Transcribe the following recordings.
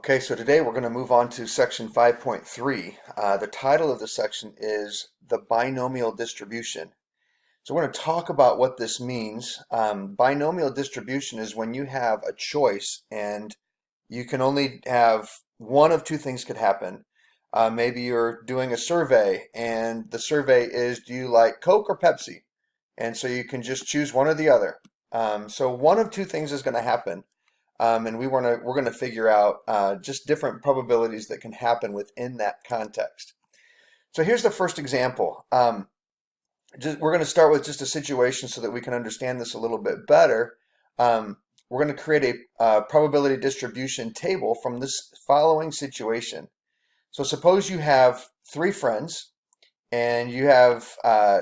Okay, so today we're going to move on to section 5.3. The title of the section is the binomial distribution. So we're going to talk about what this means. Binomial distribution is when you have a choice and you can only have one of two things could happen. Maybe you're doing a survey and the survey is, do you like Coke or Pepsi? And so you can just choose one or the other. So one of two things is going to happen. And we're gonna figure out just different probabilities that can happen within that context. So here's the first example. We're going to start with just a situation so that we can understand this a little bit better. We're going to create a probability distribution table from this following situation. So suppose you have three friends and you have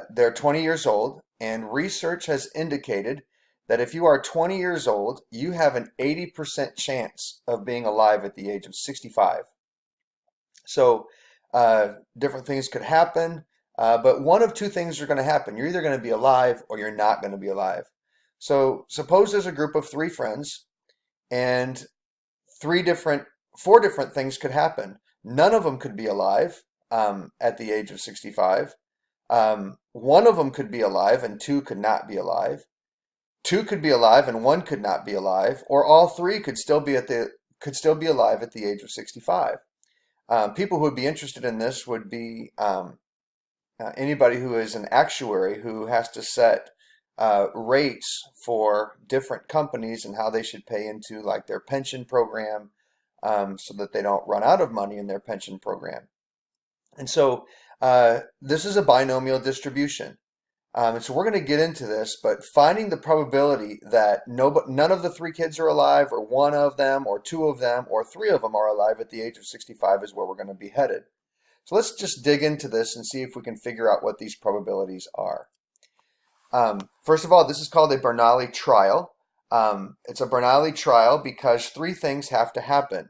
they're 20 years old, and research has indicated that if you are 20 years old, you have an 80% chance of being alive at the age of 65. So different things could happen, but one of two things are going to happen. You're either going to be alive or you're not going to be alive. So suppose there's a group of three friends and four different things could happen. None of them could be alive at the age of 65. One of them could be alive and two could not be alive. Two could be alive and one could not be alive, or all three could still be alive at the age of 65. People who would be interested in this would be anybody who is an actuary who has to set rates for different companies and how they should pay into like their pension program, so that they don't run out of money in their pension program. And so this is a binomial distribution. And so we're going to get into this, but finding the probability that none of the three kids are alive, or one of them, or two of them, or three of them are alive at the age of 65 is where we're going to be headed. So let's just dig into this and see if we can figure out what these probabilities are. First of all, this is called a Bernoulli trial. It's a Bernoulli trial because three things have to happen.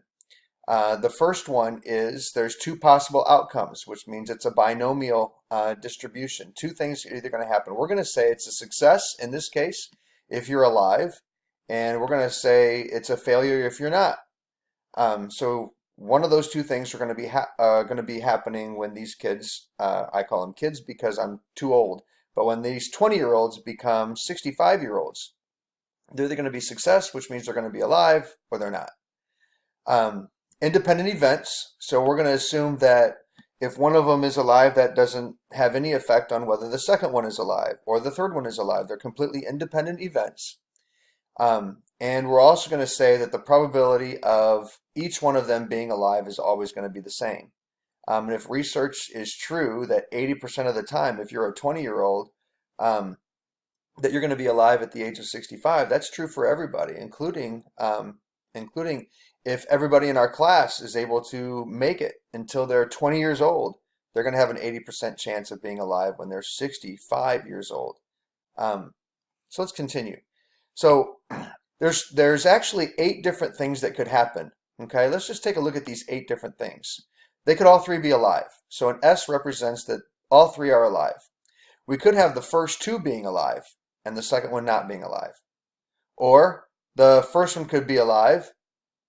The first one is there's two possible outcomes, which means it's a binomial distribution. Two things are either going to happen. We're going to say it's a success in this case if you're alive, and we're going to say it's a failure if you're not. So one of those two things are going to be happening when these kids, I call them kids because I'm too old, but when these 20-year-olds become 65-year-olds, they're either going to be success, which means they're going to be alive, or they're not. Independent events. So we're going to assume that if one of them is alive, that doesn't have any effect on whether the second one is alive or the third one is alive. They're completely independent events. And we're also going to say that the probability of each one of them being alive is always going to be the same. And if research is true that 80% of the time, if you're a 20-year-old, that you're going to be alive at the age of 65, that's true for everybody, including if everybody in our class is able to make it until they're 20 years old, they're going to have an 80% chance of being alive when they're 65 years old. So let's continue. So there's actually 8 different things that could happen. Okay, let's just take a look at these 8 different things. They could all three be alive. So an S represents that all three are alive. We could have the first two being alive and the second one not being alive. Or the first one could be alive,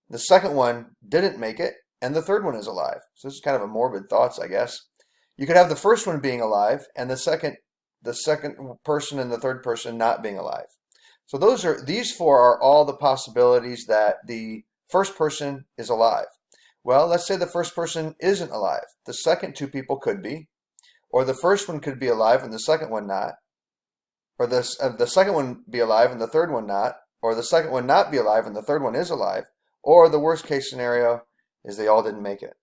the second one didn't make it, and the third one is alive. So this is kind of a morbid thoughts, I guess. You could have the first one being alive and the second person and the third person not being alive. So these four are all the possibilities that the first person is alive. Well, let's say the first person isn't alive. The second two people could be, or the first one could be alive and the second one not, or the second one be alive and the third one not, or the second one not be alive and the third one is alive. Or the worst case scenario is they all didn't make it.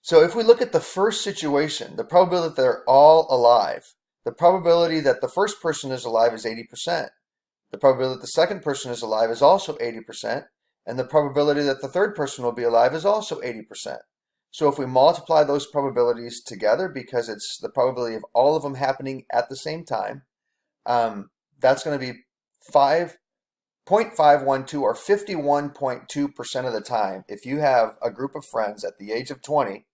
So if we look at the first situation, the probability that they're all alive, the probability that the first person is alive is 80%. The probability that the second person is alive is also 80%. And the probability that the third person will be alive is also 80%. So if we multiply those probabilities together, because it's the probability of all of them happening at the same time, that's going to be 0.512, or 51.2% of the time. If you have a group of friends at the age of 20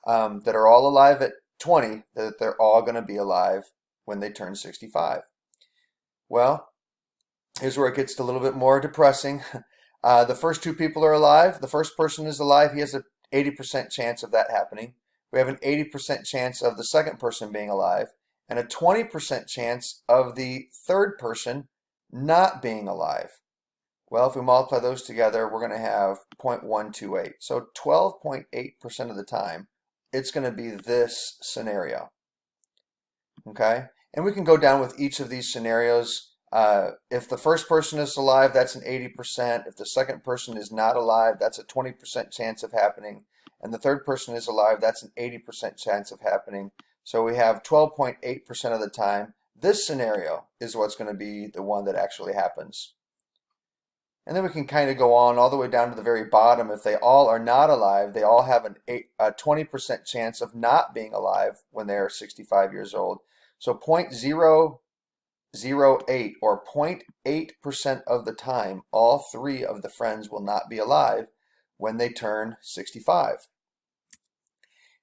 that are all alive at 20, that they're all going to be alive when they turn 65. Well, here's where it gets a little bit more depressing. The first two people are alive. The first person is alive. He has an 80% chance of that happening. We have an 80% chance of the second person being alive and a 20% chance of the third person not being alive. Well, if we multiply those together, we're going to have 0.128. So 12.8% of the time, it's going to be this scenario. Okay? And we can go down with each of these scenarios. If the first person is alive, that's an 80%. If the second person is not alive, that's a 20% chance of happening. And the third person is alive, that's an 80% chance of happening. So we have 12.8% of the time. This scenario is what's going to be the one that actually happens. And then we can kind of go on all the way down to the very bottom. If they all are not alive, they all have a 20% chance of not being alive when they're 65 years old. So 0.008 or 0.8% of the time, all three of the friends will not be alive when they turn 65.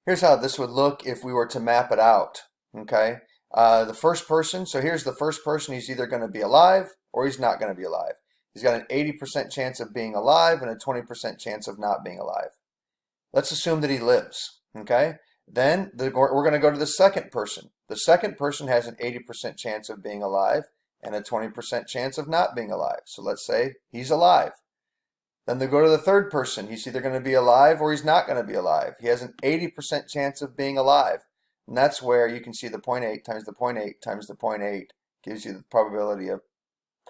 Here's how this would look if we were to map it out. Okay, the first person, so here's the first person. He's either going to be alive or he's not going to be alive. He's got an 80% chance of being alive and a 20% chance of not being alive. Let's assume that he lives. Okay, then we're going to go to the second person. The second person has an 80% chance of being alive and a 20% chance of not being alive. So let's say he's alive. Then they go to the third person. He's either going to be alive or he's not going to be alive. He has an 80% chance of being alive. And that's where you can see the 0.8 times the 0.8 times the 0.8 gives you the probability of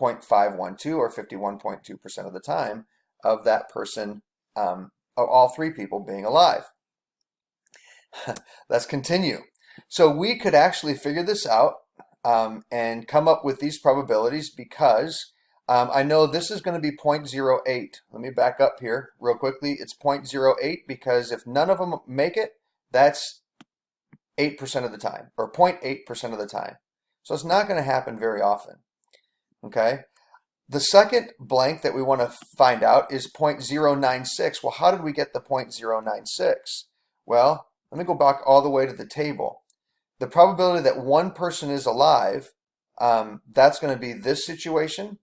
0.512 or 51.2% of the time of that person, of all three people being alive. Let's continue. So we could actually figure this out and come up with these probabilities because I know this is going to be 0.08. Let me back up here real quickly. It's 0.08 because if none of them make it, that's 8% of the time, or 0.8% of the time. So it's not going to happen very often. Okay. The second blank that we want to find out is 0.096. Well, how did we get the 0.096? Well, let me go back all the way to the table. The probability that one person is alive, that's going to be this situation.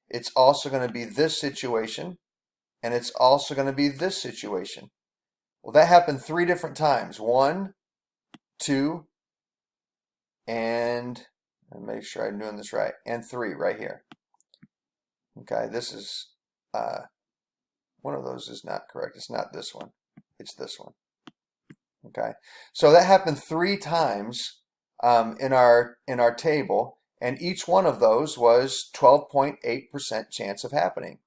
It's also going to be this situation. And it's also going to be this situation. Well, that happened 3 different times. 1, 2, and make sure I'm doing this right. And 3 right here. Okay, this is, one of those is not correct. It's not this one. It's this one. Okay, so that happened 3 times in our table, and each one of those was 12.8% chance of happening.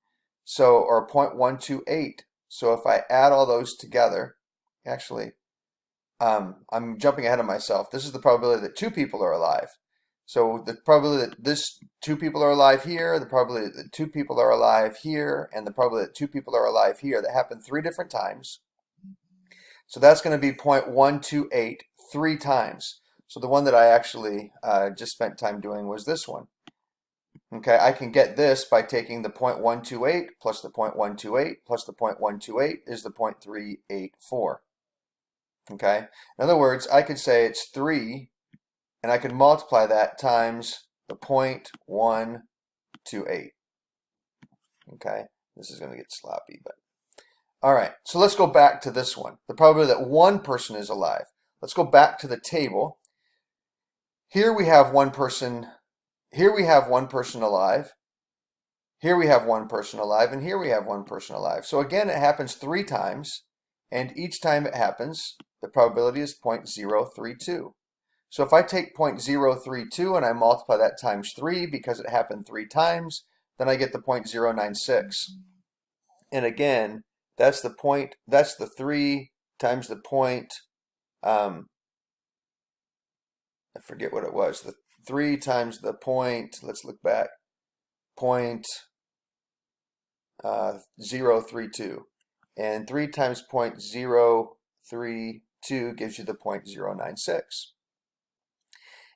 So, or 0.128. So if I add all those together, actually, I'm jumping ahead of myself. This is the probability that 2 people are alive. So the probability that 2 people are alive here, the probability that 2 people are alive here, and the probability that 2 people are alive here, that happened 3 different times. So that's going to be 0.128 3 times. So the one that I actually just spent time doing was this one. Okay, I can get this by taking the 0.128 plus the 0.128 plus the 0.128 is the 0.384. Okay, in other words, I could say it's 3, and I can multiply that times the 0.128. Okay, this is going to get sloppy, but all right. So let's go back to this one. The probability that one person is alive. Let's go back to the table. Here we have one person. Here we have one person alive. Here we have one person alive, and here we have one person alive. So again, it happens 3 times, and each time it happens, the probability is 0.032. So if I take 0.032 and I multiply that times 3 because it happened 3 times, then I get the 0.096. And again, that's the 3 times the point, I forget what it was, the 3 times the point, let's look back, 0.032. And 3 times 0.032 gives you the 0.096.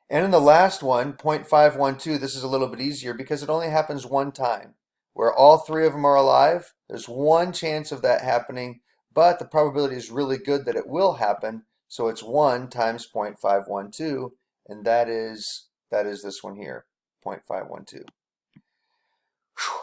And in the last one, 0.512, this is a little bit easier because it only happens 1 time. Where all 3 of them are alive, there's 1 chance of that happening, but the probability is really good that it will happen, so it's 1 times 0.512, and that is this one here, 0.512.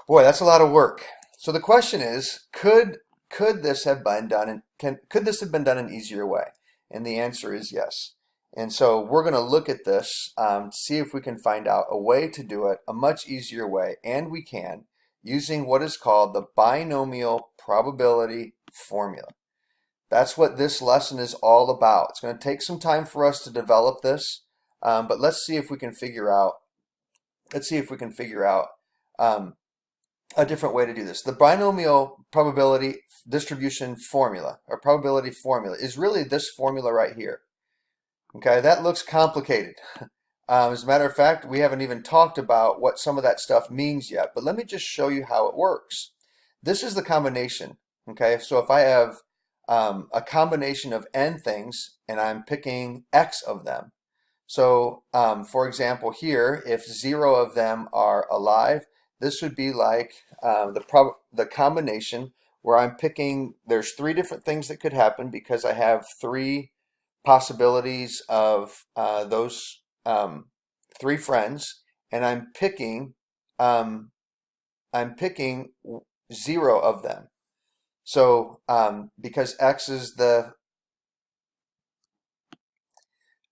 Boy, that's a lot of work. So the question is, could this have been done could this have been done an easier way? And the answer is yes. And so we're going to look at this, see if we can find out a way to do it a much easier way, and we can, using what is called the binomial probability formula. That's what this lesson is all about. It's going to take some time for us to develop this, but let's see if we can figure out. A different way to do this. The binomial probability distribution formula, or probability formula, is really this formula right here. Okay, that looks complicated. As a matter of fact, we haven't even talked about what some of that stuff means yet, but let me just show you how it works. This is the combination. Okay, so if I have a combination of n things and I'm picking x of them. So for example here, if 0 of them are alive, this would be like the combination where I'm picking, there's 3 different things that could happen because I have 3 possibilities of those 3 friends, and I'm picking 0 of them. So because x is the,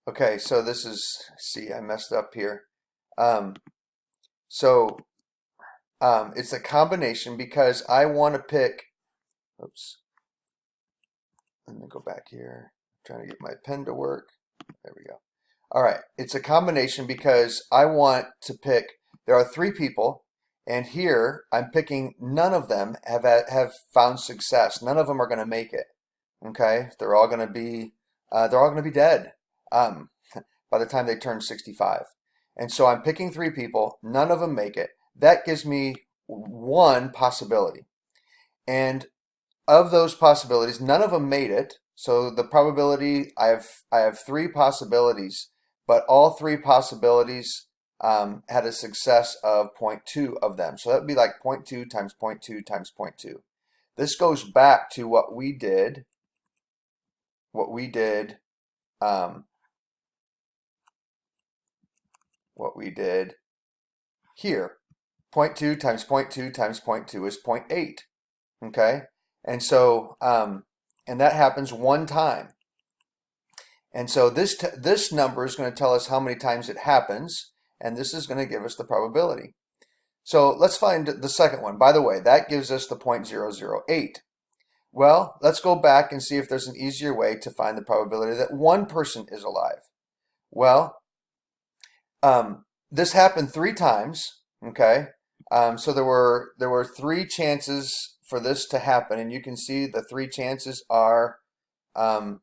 okay, so this is, see, I messed up here. It's a combination because I want to pick, oops, let me go back here. I'm trying to get my pen to work. There we go. All right, it's a combination because I want to pick, there are 3 people, and here I'm picking none of them have found success. None of them are going to make it. Okay, they're all going to be dead by the time they turn 65. And so I'm picking 3 people. None of them make it. That gives me 1 possibility. And of those possibilities, none of them made it. So the probability, I have 3 possibilities, but all 3 possibilities had a success of 0.2 of them. So that would be like 0.2 times 0.2 times 0.2. This goes back to what we did here. 0.2 times 0.2 times 0.2 is 0.8. Okay, and so and that happens 1 time. And so this number is going to tell us how many times it happens, and this is going to give us the probability. So let's find the second one. By the way, that gives us the 0.008. Well, let's go back and see if there's an easier way to find the probability that 1 person is alive. Well, this happened 3 times. Okay, so there were 3 chances for this to happen, and you can see the 3 chances are, I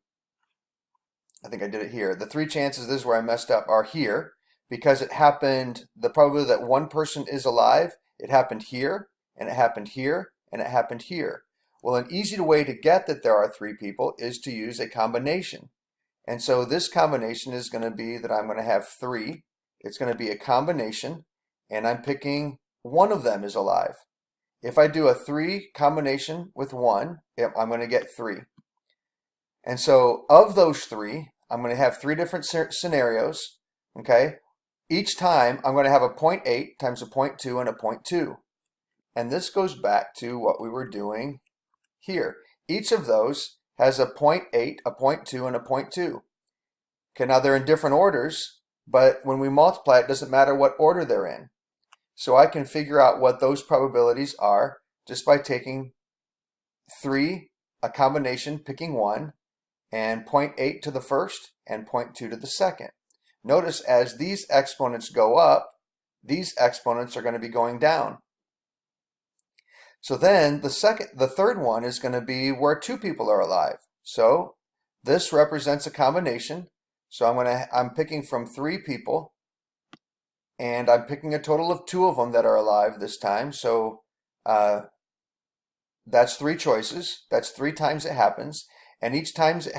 think I did it here. The 3 chances, this is where I messed up, are here because it happened, the probability that 1 person is alive, it happened here, and it happened here, and it happened here. Well, an easy way to get that there are 3 people is to use a combination. And so this combination is going to be that I'm going to have 3. It's going to be a combination, and I'm picking 1 of them is alive. If I do a 3 combination with 1, I'm going to get 3. And so of those 3, I'm going to have 3 different scenarios. Okay, each time I'm going to have a 0.8 times a 0.2 and a 0.2. And this goes back to what we were doing here. Each of those has a 0.8, a 0.2, and a 0.2. Okay, now they're in different orders, but when we multiply, it doesn't matter what order they're in. So I can figure out what those probabilities are just by taking 3, a combination, picking 1, and 0.8 to the first and 0.2 to the second. Notice as these exponents go up, these exponents are going to be going down. So then the third one is going to be where 2 people are alive. So this represents a combination. So I'm picking from 3 people, and I'm picking a total of 2 of them that are alive this time. So that's 3 choices. That's 3 times it happens. And each time it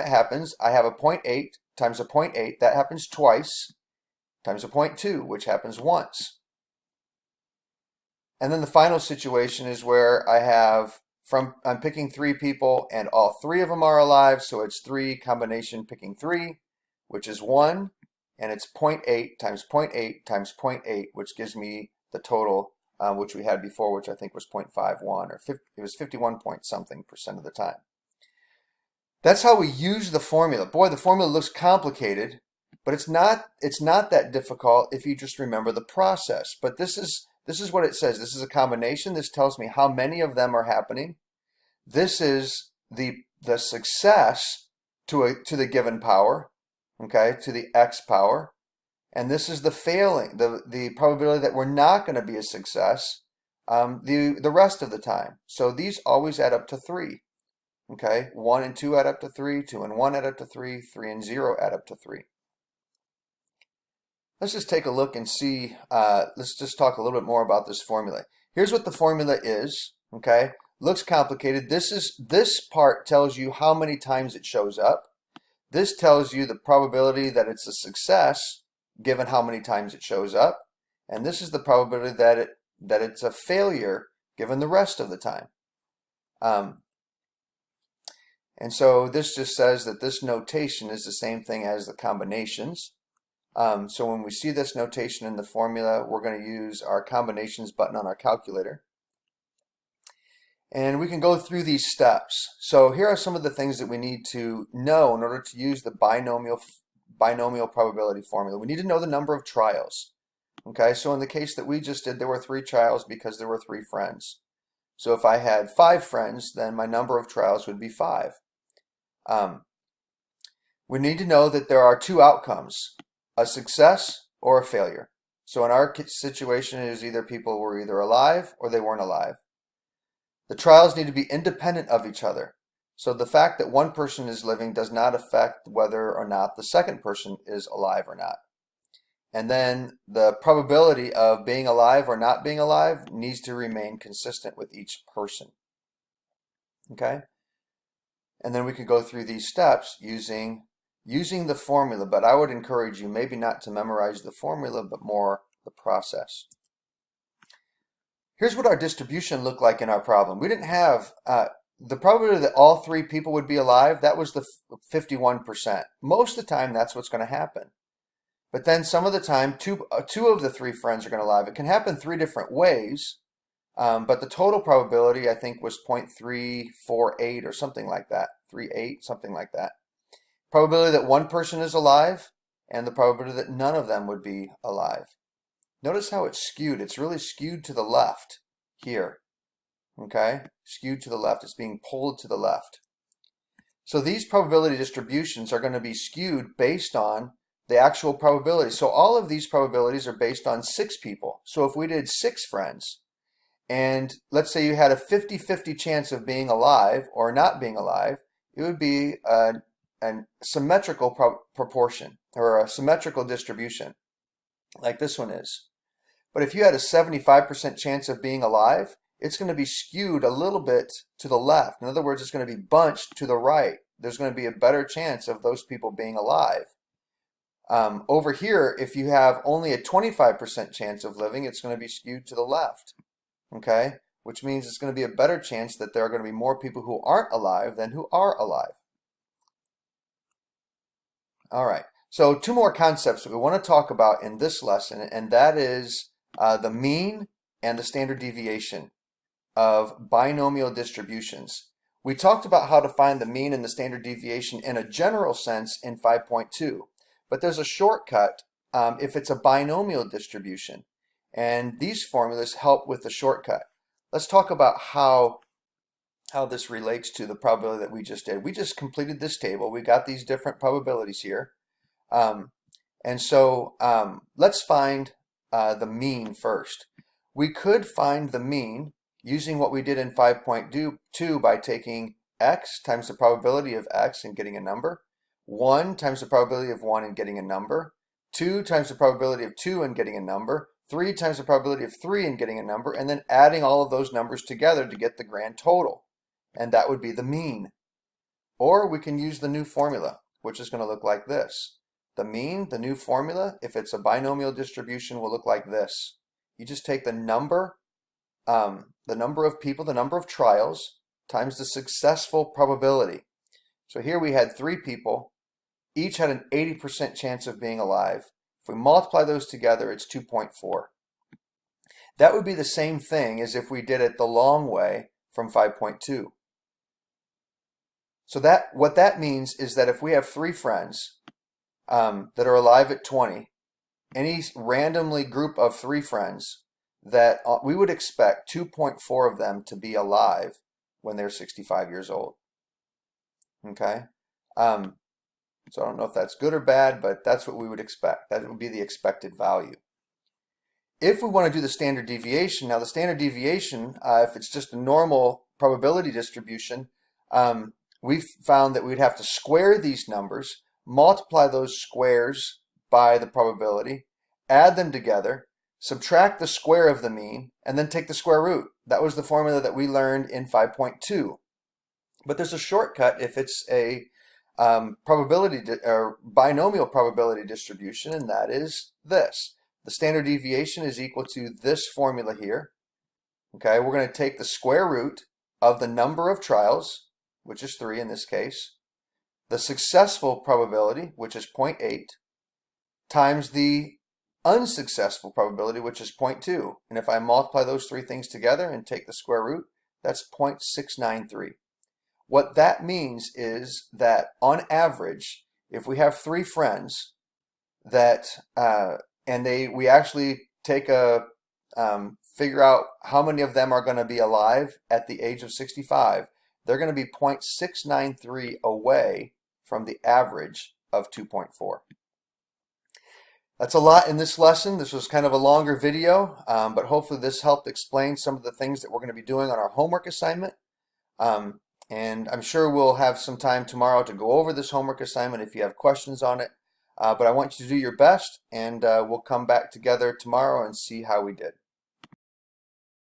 happens, I have a 0.8 times a 0.8. That happens twice, times a 0.2, which happens once. And then the final situation is where I'm picking 3 people, and all 3 of them are alive. So it's 3 combination picking 3, which is 1. And it's 0.8 times 0.8 times 0.8, which gives me the total which we had before, which I think was 0.51 or 50, it was 51 point something % of the time. That's how we use the formula. Boy, the formula looks complicated, but it's not that difficult if you just remember the process. But this is what it says. This is a combination. This tells me how many of them are happening. This is the success to the given power, okay, to the x power. And this is the failing, the probability that we're not going to be a success the rest of the time. So these always add up to 3. Okay, 1 and 2 add up to 3, 2 and 1 add up to 3, 3 and 0 add up to 3. Let's just take a look and see, let's just talk a little bit more about this formula. Here's what the formula is, okay? Looks complicated. This part tells you how many times it shows up. This tells you the probability that it's a success given how many times it shows up. And this is the probability that it's a failure given the rest of the time. And so this just says that this notation is the same thing as the combinations. So when we see this notation in the formula, we're going to use our combinations button on our calculator. And we can go through these steps. So here are some of the things that we need to know in order to use the binomial probability formula. We need to know the number of trials. Okay, so in the case that we just did, there were 3 trials because there were 3 friends. So if I had 5 friends, then my number of trials would be 5. We need to know that there are 2 outcomes, a success or a failure. So in our situation, it is either people were either alive or they weren't alive. The trials need to be independent of each other. So the fact that one person is living does not affect whether or not the second person is alive or not. And then the probability of being alive or not being alive needs to remain consistent with each person. Okay? And then we can go through these steps using the formula, but I would encourage you maybe not to memorize the formula, but more the process. Here's what our distribution looked like in our problem. We didn't have the probability that all 3 people would be alive. That was the 51%. Most of the time, that's what's going to happen. But then some of the time, two of the 3 friends are going to alive. It can happen 3 different ways, but the total probability, I think, was 0.348 or something like that, 38, something like that. Probability that one person is alive, and the probability that none of them would be alive. Notice how it's skewed. It's really skewed to the left here. Okay? Skewed to the left. It's being pulled to the left. So these probability distributions are going to be skewed based on the actual probability. So all of these probabilities are based on 6 people. So if we did 6 friends, and let's say you had a 50-50 chance of being alive or not being alive, it would be a symmetrical proportion or a symmetrical distribution like this one is. But if you had a 75% chance of being alive, it's going to be skewed a little bit to the left. In other words, it's going to be bunched to the right. There's going to be a better chance of those people being alive. Over here, if you have only a 25% chance of living, it's going to be skewed to the left. Okay? Which means it's going to be a better chance that there are going to be more people who aren't alive than who are alive. All right. So 2 more concepts that we want to talk about in this lesson, and that is the mean and the standard deviation of binomial distributions. We talked about how to find the mean and the standard deviation in a general sense in 5.2, but there's a shortcut if it's a binomial distribution, and these formulas help with the shortcut. Let's talk about how this relates to the probability that we just did. We just completed this table. We got these different probabilities here. And so let's find the mean first. We could find the mean using what we did in 5.2 by taking x times the probability of x and getting a number, 1 times the probability of 1 and getting a number, 2 times the probability of 2 and getting a number, 3 times the probability of 3 and getting a number, and then adding all of those numbers together to get the grand total. And that would be the mean. Or we can use the new formula, which is going to look like this. The mean, the new formula, if it's a binomial distribution, will look like this. You just take the number of people, the number of trials, times the successful probability. So here we had 3 people. Each had an 80% chance of being alive. If we multiply those together, it's 2.4. That would be the same thing as if we did it the long way from 5.2. So what that means is that if we have three friends that are alive at 20, any randomly group of three friends, that we would expect 2.4 of them to be alive when they're 65 years old. Okay? So I don't know if that's good or bad, but that's what we would expect. That would be the expected value. If we want to do the standard deviation, now the standard deviation, if it's just a normal probability distribution, we've found that we'd have to square these numbers, multiply those squares by the probability, add them together, subtract the square of the mean, and then take the square root. That was the formula that we learned in 5.2. But there's a shortcut if it's a probability or binomial probability distribution, and that is this. The standard deviation is equal to this formula here. Okay, we're going to take the square root of the number of trials, which is 3 in this case, the successful probability, which is 0.8, times the unsuccessful probability, which is 0.2. And if I multiply those three things together and take the square root, that's 0.693. What that means is that on average, if we have three friends that we actually take a figure out how many of them are going to be alive at the age of 65, they're going to be 0.693 away from the average of 2.4. That's a lot in this lesson. This was kind of a longer video, but hopefully this helped explain some of the things that we're going to be doing on our homework assignment. And I'm sure we'll have some time tomorrow to go over this homework assignment if you have questions on it. But I want you to do your best, and we'll come back together tomorrow and see how we did.